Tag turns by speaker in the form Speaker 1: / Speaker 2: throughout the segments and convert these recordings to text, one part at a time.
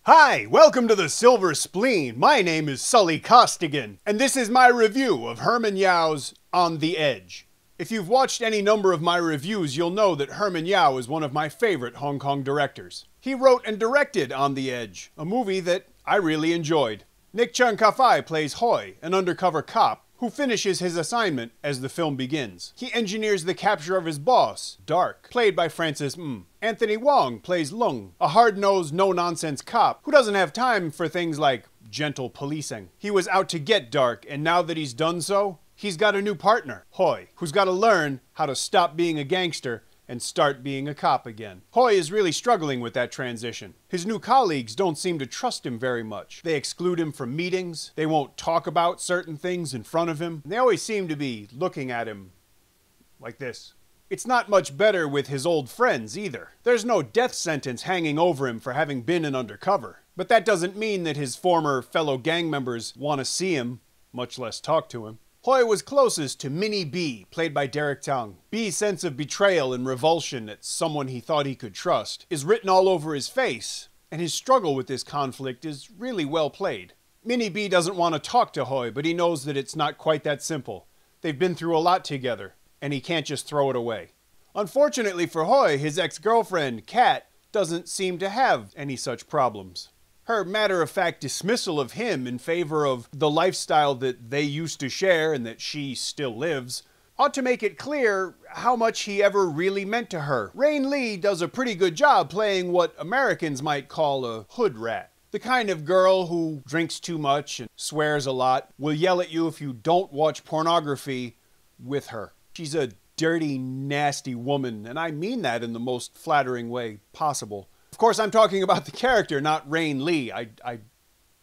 Speaker 1: Hi, welcome to the Silver Spleen. My name is Sully Costigan, and this is my review of Herman Yau's On the Edge. If you've watched any number of my reviews, you'll know that Herman Yau is one of my favorite Hong Kong directors. He wrote and directed On the Edge, a movie that I really enjoyed. Nick Cheung plays Hoi, an undercover cop, who finishes his assignment as the film begins. He engineers the capture of his boss, Dark, played by Francis Ng. Anthony Wong plays Lung, a hard-nosed, no-nonsense cop who doesn't have time for things like gentle policing. He was out to get Dark, and now that he's done so, he's got a new partner, Hoi, who's got to learn how to stop being a gangster and start being a cop again. Hoi is really struggling with that transition. His new colleagues don't seem to trust him very much. They exclude him from meetings, they won't talk about certain things in front of him, and they always seem to be looking at him like this. It's not much better with his old friends either. There's no death sentence hanging over him for having been an undercover. But that doesn't mean that his former fellow gang members want to see him, much less talk to him. Hoi was closest to Minnie B, played by Derek Tong. B's sense of betrayal and revulsion at someone he thought he could trust is written all over his face, and his struggle with this conflict is really well played. Minnie B doesn't want to talk to Hoi, but he knows that it's not quite that simple. They've been through a lot together, and he can't just throw it away. Unfortunately for Hoi, his ex-girlfriend, Kat, doesn't seem to have any such problems. Her matter-of-fact dismissal of him in favor of the lifestyle that they used to share and that she still lives ought to make it clear how much he ever really meant to her. Rain Lee does a pretty good job playing what Americans might call a hood rat. The kind of girl who drinks too much and swears a lot, will yell at you if you don't watch pornography with her. She's a dirty, nasty woman, and I mean that in the most flattering way possible. Of course, I'm talking about the character, not Rain Lee. I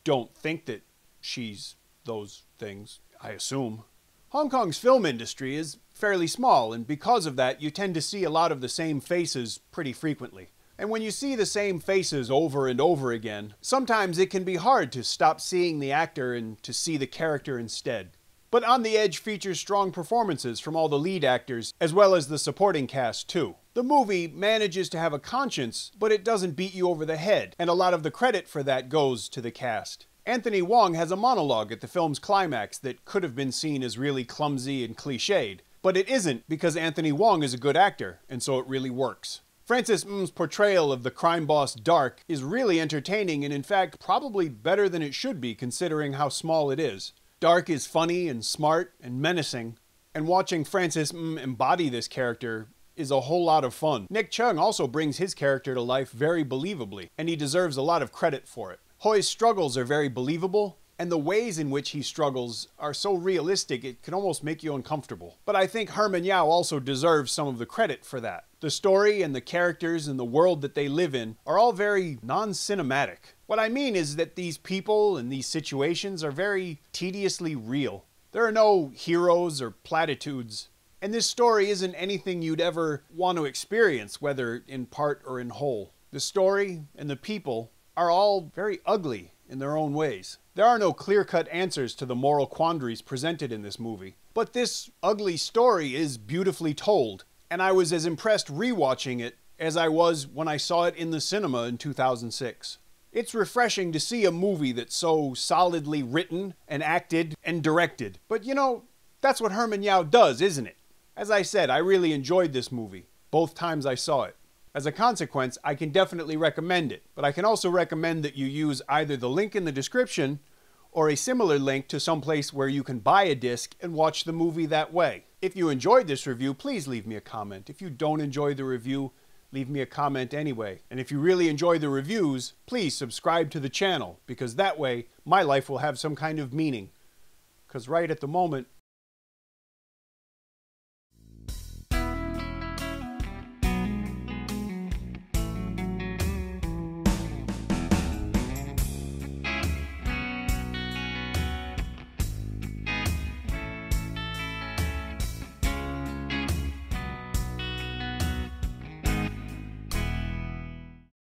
Speaker 1: don't think that she's those things, I assume. Hong Kong's film industry is fairly small, and because of that, you tend to see a lot of the same faces pretty frequently. And when you see the same faces over and over again, sometimes it can be hard to stop seeing the actor and to see the character instead. But On the Edge features strong performances from all the lead actors, as well as the supporting cast too. The movie manages to have a conscience, but it doesn't beat you over the head, and a lot of the credit for that goes to the cast. Anthony Wong has a monologue at the film's climax that could have been seen as really clumsy and cliched, but it isn't because Anthony Wong is a good actor, and so it really works. Francis Ng's portrayal of the crime boss Dark is really entertaining and in fact probably better than it should be considering how small it is. Dark is funny and smart and menacing, and watching Francis Ng embody this character is a whole lot of fun. Nick Cheung also brings his character to life very believably, and he deserves a lot of credit for it. Hoi's struggles are very believable, and the ways in which he struggles are so realistic it can almost make you uncomfortable. But I think Herman Yau also deserves some of the credit for that. The story and the characters and the world that they live in are all very non-cinematic. What I mean is that these people and these situations are very tediously real. There are no heroes or platitudes, and this story isn't anything you'd ever want to experience, whether in part or in whole. The story and the people are all very ugly in their own ways. There are no clear-cut answers to the moral quandaries presented in this movie, but this ugly story is beautifully told, and I was as impressed rewatching it as I was when I saw it in the cinema in 2006. It's refreshing to see a movie that's so solidly written and acted and directed. But you know, that's what Herman Yau does, isn't it? As I said, I really enjoyed this movie, both times I saw it. As a consequence, I can definitely recommend it, but I can also recommend that you use either the link in the description or a similar link to someplace where you can buy a disc and watch the movie that way. If you enjoyed this review, please leave me a comment. If you don't enjoy the review, leave me a comment anyway. And if you really enjoy the reviews, please subscribe to the channel, because that way my life will have some kind of meaning. Because right at the moment,